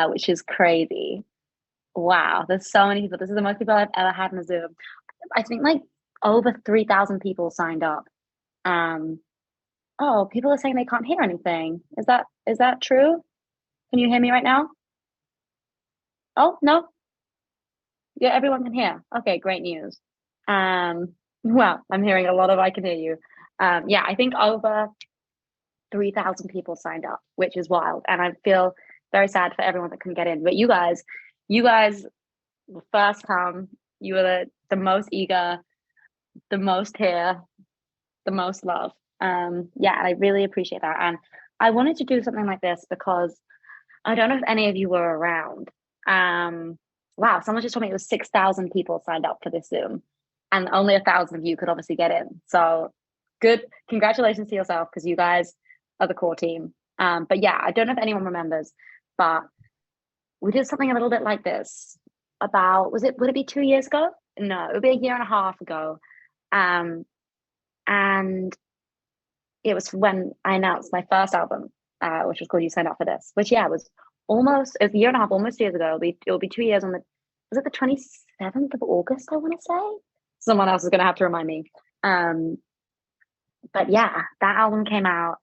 which is crazy. Wow, there's so many people. This is the most people I've ever had in a Zoom. I think like over 3,000 people signed up. Um, oh, people are saying they can't hear anything. Is that true? Can you hear me right now? Oh, no. Yeah, everyone can hear. Okay, great news. Well, I'm hearing a lot of I can hear you. Yeah, I think over 3,000 people signed up, which is wild. And I feel very sad for everyone that couldn't get in. But you guys were first come. You were the most eager, the most here, the most love. Yeah, and I really appreciate that. And I wanted to do something like this because I don't know if any of you were around. Um, wow, someone just told me it was 6,000 people signed up for this Zoom, and only 1,000 of you could obviously get in. So good, congratulations to yourself because you guys are the core team. But yeah, I don't know if anyone remembers, but we did something a little bit like this about, would it be 2 years ago? No, it would be a year and a half ago. Um, and it was when I announced my first album, which was called You Signed Up for This, which yeah, it was a year and a half, almost 2 years ago. It'll be 2 years on was it the 27th of August, I want to say? Someone else is gonna have to remind me. Um, but yeah, that album came out.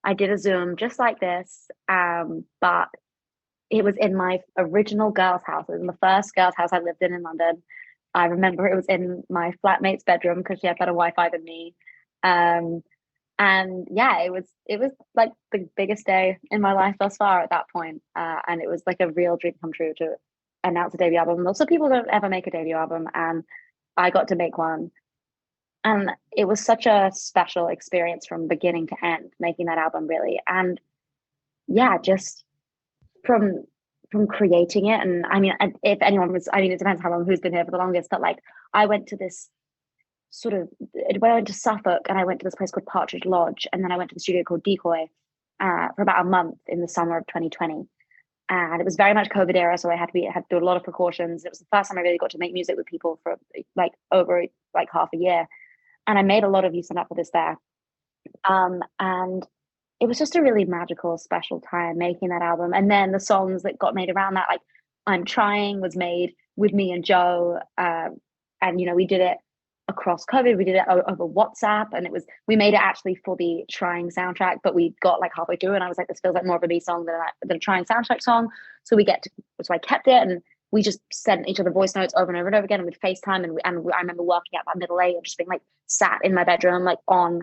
I did a Zoom just like this. But it was in my original girl's house. It was in the first girl's house I lived in London. I remember it was in my flatmate's bedroom because she had better Wi-Fi than me. Um, and yeah, it was like the biggest day in my life thus far at that point. And it was like a real dream come true to announce a debut album. Lots of people don't ever make a debut album, and I got to make one. And it was such a special experience from beginning to end, making that album really. And yeah, just from creating it. And I mean, if anyone was, I mean, it depends how long, who's been here for the longest, but like I went to this sort of, when I went to Suffolk and I went to this place called Partridge Lodge, and then I went to the studio called Decoy for about a month in the summer of 2020. And it was very much COVID era, so I had to do a lot of precautions. It was the first time I really got to make music with people for like over like half a year, and I made a lot of use up for this there. And it was just a really magical, special time making that album. And then the songs that got made around that, like I'm Trying, was made with me and Joe. And, we did it across COVID. We did it over WhatsApp, and we made it actually for the Trying soundtrack, but we got like halfway through and I was like, this feels like more of a me song than a Trying soundtrack song. So I kept it, and we just sent each other voice notes over and over and over again, and we'd FaceTime. I remember working at my middle age and just being like sat in my bedroom, like on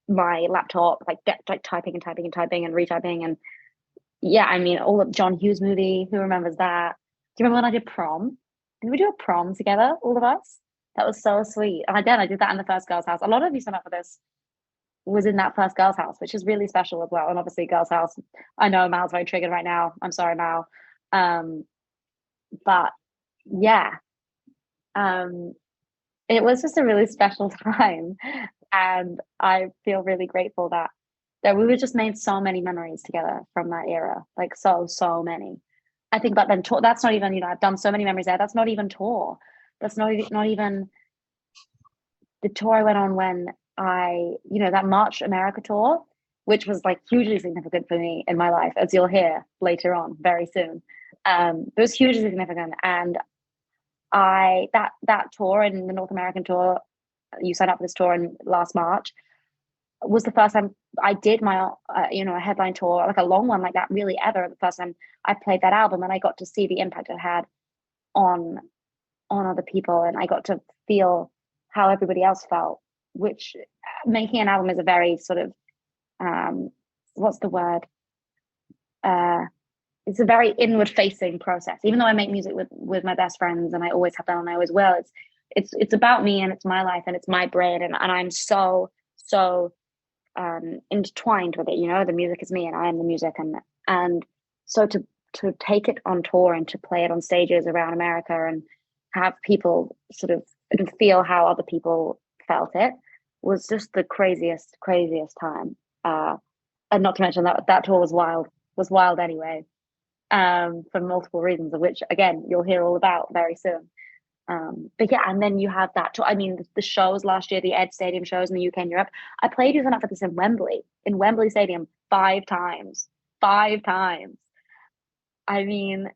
my laptop, like typing and typing and typing and retyping. And yeah, I mean, all of John Hughes movie, who remembers that? Do you remember when I did prom? Did we do a prom together, all of us? That was so sweet. And I did that in the first girls' house. A lot of you signed up for this was in that first girls' house, which is really special as well. And obviously, girls' house. I know Mal's very triggered right now. I'm sorry, Mal. But yeah, um, it was just a really special time, and I feel really grateful that we were just made so many memories together from that era, like so many. I think about then tour. That's not even, I've done so many memories there. That's not even tour. That's not even the tour I went on when that March America tour, which was like hugely significant for me in my life, as you'll hear later on very soon. It was hugely significant, and that tour and the North American tour, you signed up for this tour in last March, was the first time I did my a headline tour, like a long one like that, really ever. The first time I played that album, and I got to see the impact it had on other people, and I got to feel how everybody else felt. Which making an album is a very sort of what's the word? It's a very inward facing process. Even though I make music with my best friends, and I always have done, and I always will, it's about me, and it's my life, and it's my brain, and I'm so intertwined with it. The music is me, and I am the music, and so to take it on tour and to play it on stages around America and have people sort of and feel how other people felt it was just the craziest time. And not to mention that tour was wild anyway, for multiple reasons, of which again you'll hear all about very soon. But yeah, and then you have that tour. I mean, the shows last year, the Ed Stadium shows in the UK and Europe. I played using that for this in Wembley Stadium 5 times. 5 times. I mean,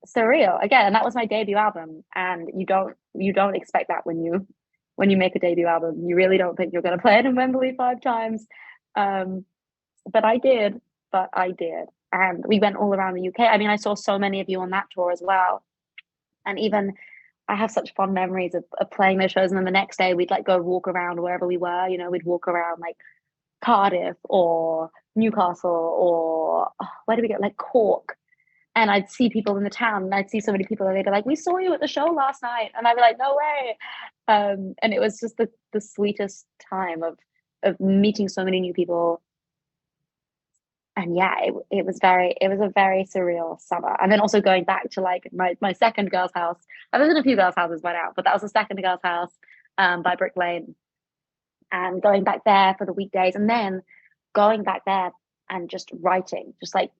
surreal again, and that was my debut album, and you don't expect that when you make a debut album. You really don't think you're going to play it in Wembley 5 times, um, but I did. But I did, and we went all around the UK. I mean, I saw so many of you on that tour as well, and even I have such fond memories of playing those shows. And then the next day, we'd like go walk around wherever we were. We'd walk around like Cardiff or Newcastle or where did we go? Like Cork, and I'd see people in the town, and I'd see so many people, and they'd be like, "We saw you at the show last night," and I'd be like, "No way!" And it was just the sweetest time of meeting so many new people. And yeah, it was a very surreal summer. And then also going back to like my second girl's house. I've been in a few girls' houses by now, but that was the second girl's house, by Brick Lane, and going back there for the weekdays, and then going back there and just writing, just like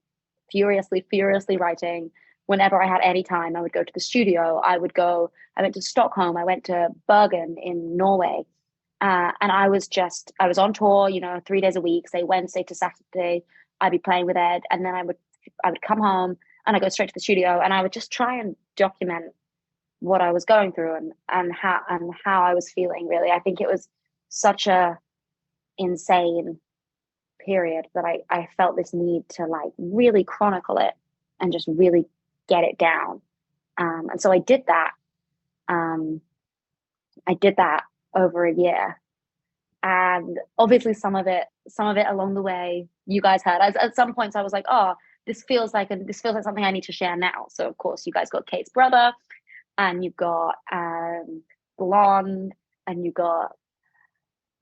furiously writing. Whenever I had any time, I would go to the studio. I went to Stockholm, I went to Bergen in Norway. And I was on tour, 3 days a week, say Wednesday to Saturday. I'd be playing with Ed, and then I would come home and I go straight to the studio, and I would just try and document what I was going through, and how I was feeling. Really, I think it was such a insane period that I felt this need to like really chronicle it and just really get it down. And so I did that. Um, I did that over a year, and obviously some of it along the way you guys heard. At some points I was like, oh, this feels like something I need to share now. So of course you guys got Kate's Brother, and you got Blonde, and you got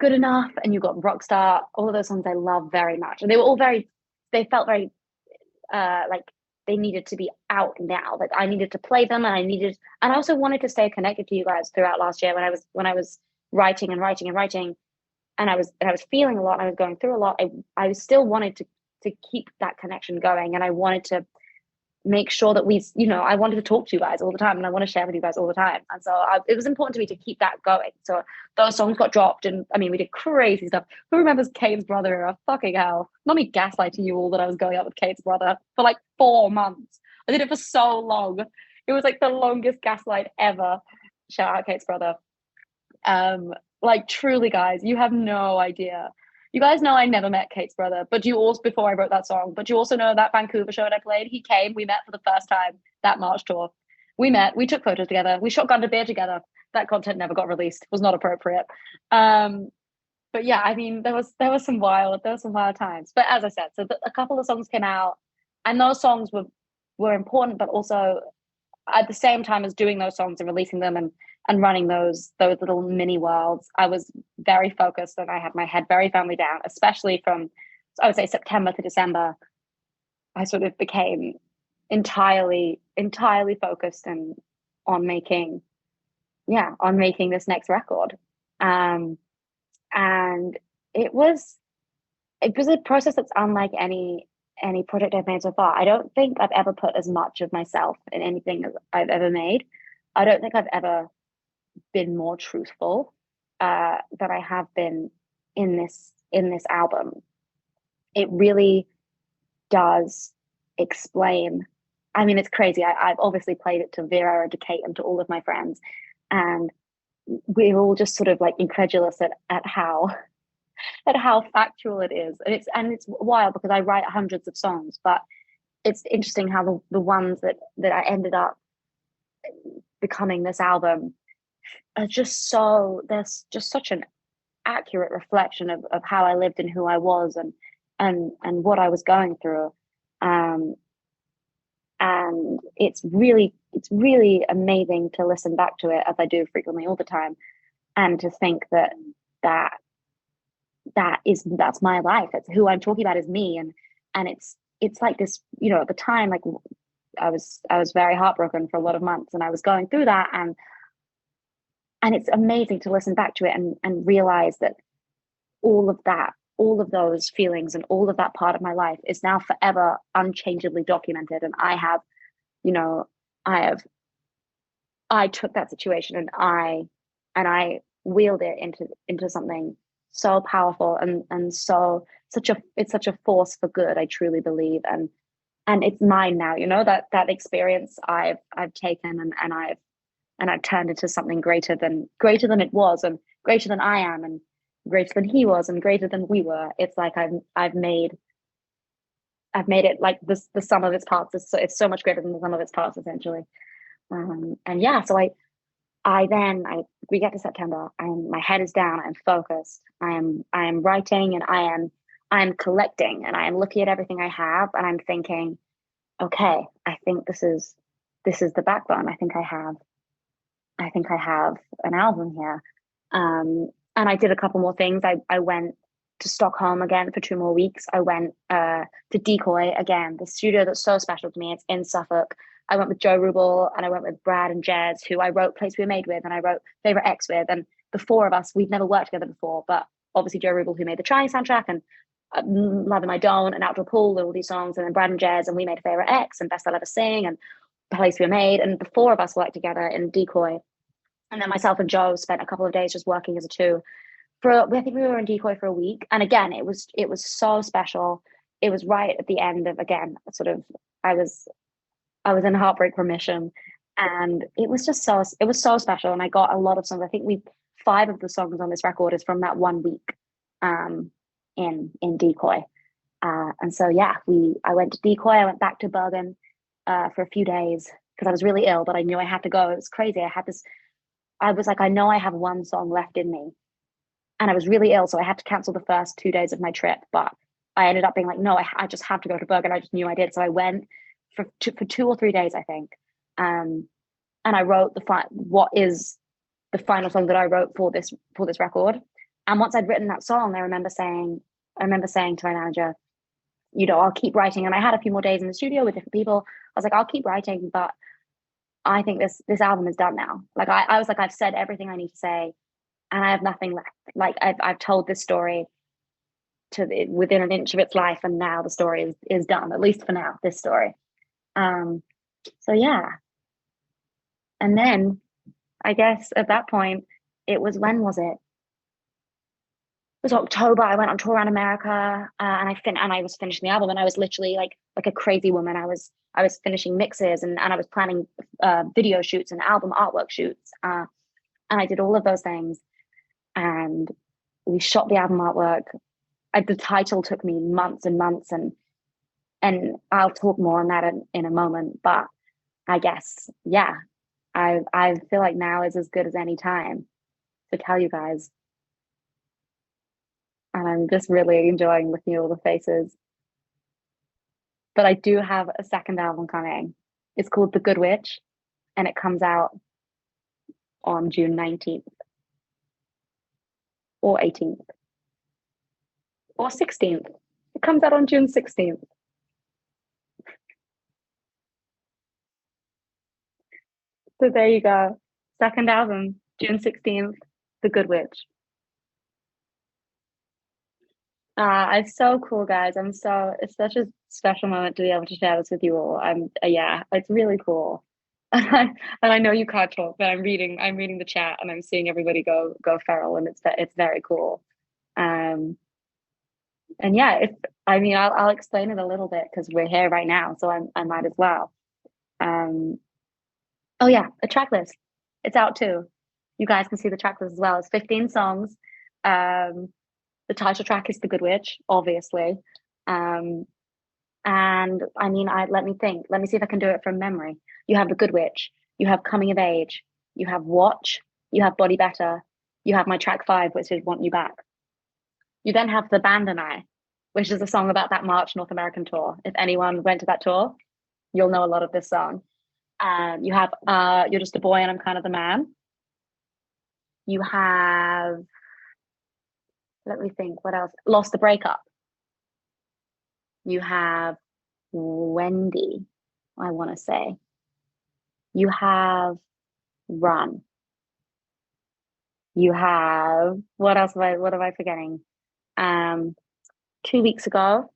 Good Enough, and you got Rockstar. All of those songs I love very much, and they felt very like they needed to be out now. Like I needed to play them, and I also wanted to stay connected to you guys throughout last year when I was writing and writing and writing, and I was feeling a lot, and I was going through a lot. I still wanted to keep that connection going, and I wanted to make sure that I wanted to talk to you guys all the time, and I want to share with you guys all the time. And so it was important to me to keep that going. So those songs got dropped, and I mean, we did crazy stuff. Who remembers Kate's Brother era? Fucking hell. Not me gaslighting you all that I was going out with Kate's Brother for like 4 months. I did it for so long. It was like the longest gaslight ever. Shout out Kate's Brother. Like truly, guys, you have no idea. You guys know I never met Kate's Brother, but you also, before I wrote that song, but you also know that Vancouver show that I played, he came, we met for the first time that March tour. We met, we took photos together, we shotgunned a beer together. That content never got released, was not appropriate. Um, but yeah, I mean, there was some wild times. But as I said, so a couple of songs came out, and those songs were important, but also at the same time as doing those songs and releasing them and running those little mini worlds, I was very focused, and I had my head very firmly down, especially from, I would say, September to December. I sort of became entirely focused and on making, yeah, on making this next record. Um, and it was it was a process that's unlike any project I've made so far. I don't think I've ever put as much of myself in anything as I've ever made. I don't think I've ever been more truthful than I have been in this album. It really does explain. I mean, it's crazy. I've obviously played it to Vera and to Kate and to all of my friends, and we're all just sort of like incredulous at how at how factual it is. And it's wild because I write hundreds of songs, but it's interesting how the ones that I ended up becoming this album are just so there's just such an accurate reflection of how I lived and who I was and what I was going through. Um, and it's really amazing to listen back to it, as I do frequently all the time, and to think that that's my life. It's who I'm talking about is me, and it's like this, at the time, like I was very heartbroken for a lot of months, and I was going through that, and it's amazing to listen back to it and realize that all of those feelings and all of that part of my life is now forever unchangeably documented. And you know, I have, I took that situation and I wheeled it into something so powerful and so it's such a force for good. I truly believe, and it's mine now, that experience I've taken, and I've turned into something greater than it was, and greater than I am, and greater than he was, and greater than we were. It's like I've made it like this. The sum of its parts is it's so much greater than the sum of its parts, essentially. And yeah, so we get to September, and my head is down. I'm focused. I am writing, and I am collecting, and I am looking at everything I have, and I'm thinking, okay, I think this is the backbone. I think I have an album here. And I did a couple more things. I went to Stockholm again for 2 more weeks. I went to Decoy again, the studio that's so special to me. It's in Suffolk. I went with Joe Rubel, and I went with Brad and Jez, who I wrote Place We Were Made with, and I wrote Favorite X with. And the four of us, we'd never worked together before, but obviously Joe Rubel, who made the Trying soundtrack, and Love and I Don't, and Outdoor Pool, and all these songs, and then Brad and Jez, and we made Favorite X and Best I'll Ever Sing and Place We Were Made. And the four of us worked together in Decoy, and then myself and Joe spent a couple of days just working as a two. I think we were in Decoy for a week, and again, it was so special. It was right at the end of, again, sort of, I was I was in heartbreak remission, and it was so special. And I got a lot of songs. I think we five of the songs on this record is from that one week, um, in Decoy. And so yeah, we I went to Decoy. I went back to Bergen for a few days because I was really ill, but I knew I had to go. It was crazy. I had this. I was like, I know I have one song left in me, and I was really ill, so I had to cancel the first 2 days of my trip. But I ended up being like, no, I just have to go to Bergen. I just knew I did, so I went for 2 or 3 days, I think. Um, and I wrote what is the final song that I wrote for this record. And once I'd written that song, I remember saying to my manager, I'll keep writing. And I had a few more days in the studio with different people. I was like, I'll keep writing, but I think this album is done now. Like I was like, I've said everything I need to say, and I have nothing left. Like I've told this story within an inch of its life, and now the story is done, at least for now. This story. Um, so yeah, and then I guess at that point, it was when was it? It was October. I went on tour around America, and I was finishing the album, and I was literally like a crazy woman. I was finishing mixes, and I was planning video shoots and album artwork shoots, and I did all of those things, and we shot the album artwork. The title took me months and months, and I'll talk more on that in a moment. But I guess yeah, I feel like now is as good as any time to tell you guys, and I'm just really enjoying looking at all the faces. But I do have a second album coming. It's called The Good Witch, and it comes out on June 19th or 18th or 16th. It comes out on June 16th. So there you go. Second album, June 16th, The Good Witch. It's so cool, guys. It's such a special moment to be able to share this with you all. Yeah, it's really cool. And I know you can't talk, but I'm reading the chat, and I'm seeing everybody go feral, and it's very cool. Um, and yeah, I mean, I'll explain it a little bit because we're here right now, so I might as well. Um, oh yeah, a track list. It's out too. You guys can see the track list as well. It's 15 songs. Um, the title track is The Good Witch, obviously. Um, and I mean, let me think. Let me see if I can do it from memory. You have The Good Witch. You have Coming of Age. You have Watch. You have Body Better. You have my track five, which is Want You Back. You then have The Band and I, which is a song about that March North American tour. If anyone went to that tour, you'll know a lot of this song. You have You're Just a Boy and I'm Kind of the Man. You have, let me think, what else? Lost the Breakup. You have Wendy, I want to say. You have Run. You have, what am I forgetting? Um, 2 weeks ago,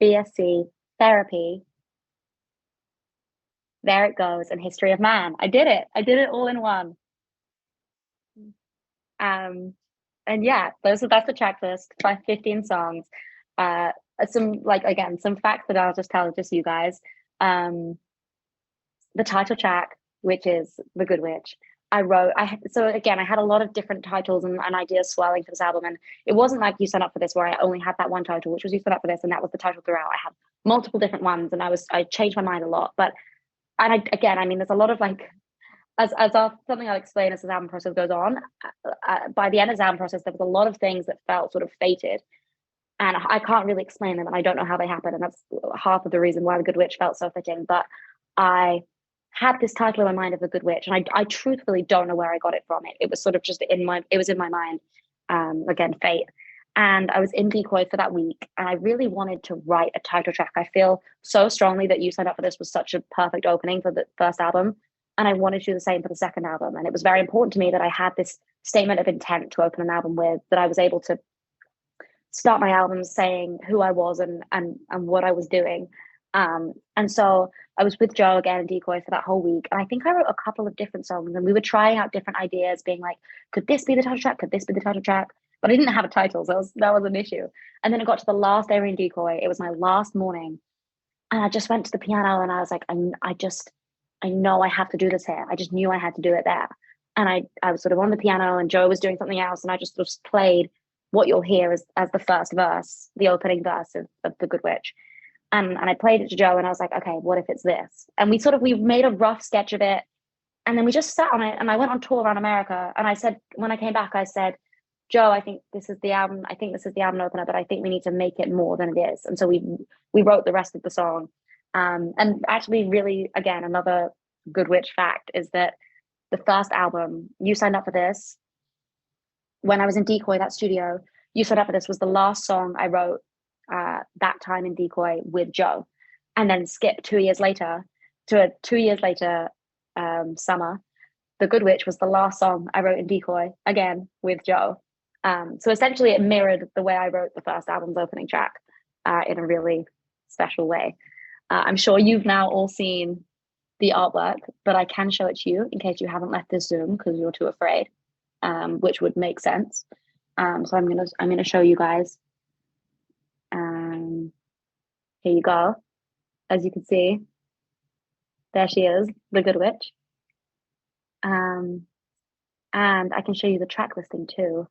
BSC, Therapy, There It Goes, and History of Man. I did it. I did it all in one. Um, and yeah, that's the track list. 15 songs. some like again some facts that I'll just tell just you guys. Um, the title track, which is The Good Witch. I had, so again, I had a lot of different titles and ideas swirling for this album. And it wasn't like You Sign Up for This, where I only had that one title, which was You Sign Up for This, and that was the title throughout. I had multiple different ones and I changed my mind a lot. But, and again, I mean, there's a lot of like, something I'll explain as the album process goes on. By the end of the album process, there was a lot of things that felt sort of fated. And I can't really explain them and I don't know how they happened. And that's half of the reason why The Good Witch felt so fitting. But I had this title in my mind of The Good Witch, and I truthfully don't know where I got it from. It was sort of just it was in my mind. Again, fate. And I was in Decoy for that week, and I really wanted to write a title track. I feel so strongly that You Signed Up for This was such a perfect opening for the first album, and I wanted to do the same for the second album. And it was very important to me that I had this statement of intent to open an album with, that I was able to start my album saying who I was and what I was doing. And so I was with Joe again in Decoy for that whole week. And I think I wrote a couple of different songs and we were trying out different ideas, being like, could this be the title track? Could this be the title track? But I didn't have a title, so that was an issue. And then it got to the last day in Decoy. It was my last morning. And I just went to the piano and I was like, I know I have to do this here. I just knew I had to do it there. And I was sort of on the piano and Joe was doing something else. And I just sort of played what you'll hear as the first verse, the opening verse of The Good Witch. And I played it to Joe and I was like, okay, what if it's this? And we made a rough sketch of it. And then we just sat on it and I went on tour around America. And I said, when I came back, I said, Joe, I think this is the album. I think this is the album opener, but I think we need to make it more than it is. And so we wrote the rest of the song. And actually, really, again, another Good Witch fact is that the first album, You Signed Up for This, when I was in Decoy, that studio, You Signed Up for This was the last song I wrote that time in Decoy with Joe. And then skip 2 years later to a 2 years later summer, The Good Witch was the last song I wrote in Decoy, again with Joe. So essentially it mirrored the way I wrote the first album's opening track in a really special way. I'm sure you've now all seen the artwork, but I can show it to you in case you haven't left this Zoom because you're too afraid, which would make sense. So I'm gonna show you guys. Here you go. As you can see, there she is, the Good Witch. And I can show you the track listing too.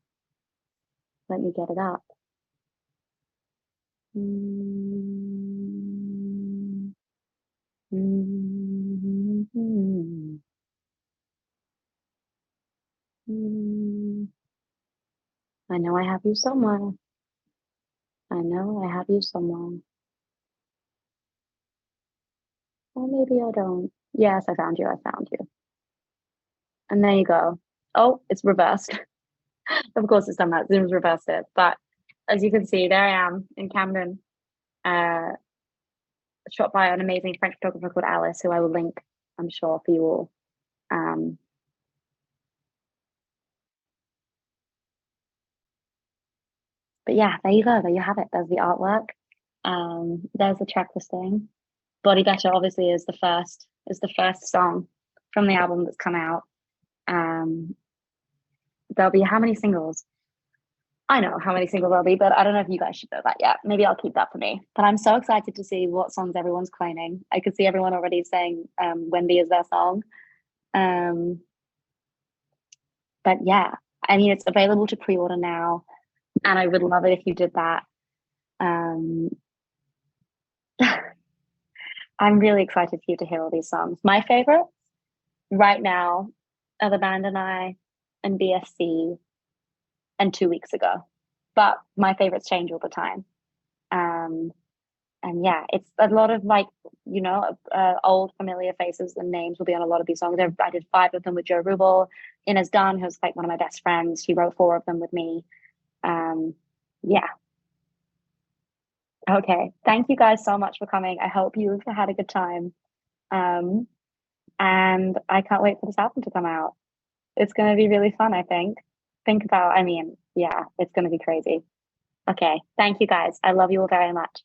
Let me get it up. I know I have you somewhere. I know I have you somewhere. Or maybe I don't. Yes, I found you. I found you. And there you go. Oh, it's reversed. Of course it's done that. Zoom's reversed it. But as you can see, there I am in Camden, shot by an amazing French photographer called Alice, who I will link, I'm sure, for you all. But yeah, there you go. There you have it. There's the artwork. There's the track listing. Body Better obviously is the first song from the album that's come out. There'll be how many singles? I know how many singles there'll be, but I don't know if you guys should know that yet. Maybe I'll keep that for me. But I'm so excited to see what songs everyone's claiming. I could see everyone already saying Wendy is their song. But yeah, I mean, it's available to pre-order now. And I would love it if you did that. I'm really excited for you to hear all these songs. My favorite right now are The Band and I and BFC and 2 weeks ago. But my favorites change all the time. And yeah, it's a lot of like, old familiar faces and names will be on a lot of these songs. I did 5 of them with Joe Rubel. Inez Dunn, who's like one of my best friends, she wrote 4 of them with me. Yeah. Okay. Thank you guys so much for coming. I hope you've had a good time. And I can't wait for this album to come out. It's going to be really fun, I think. Yeah, it's going to be crazy. Okay. Thank you guys. I love you all very much.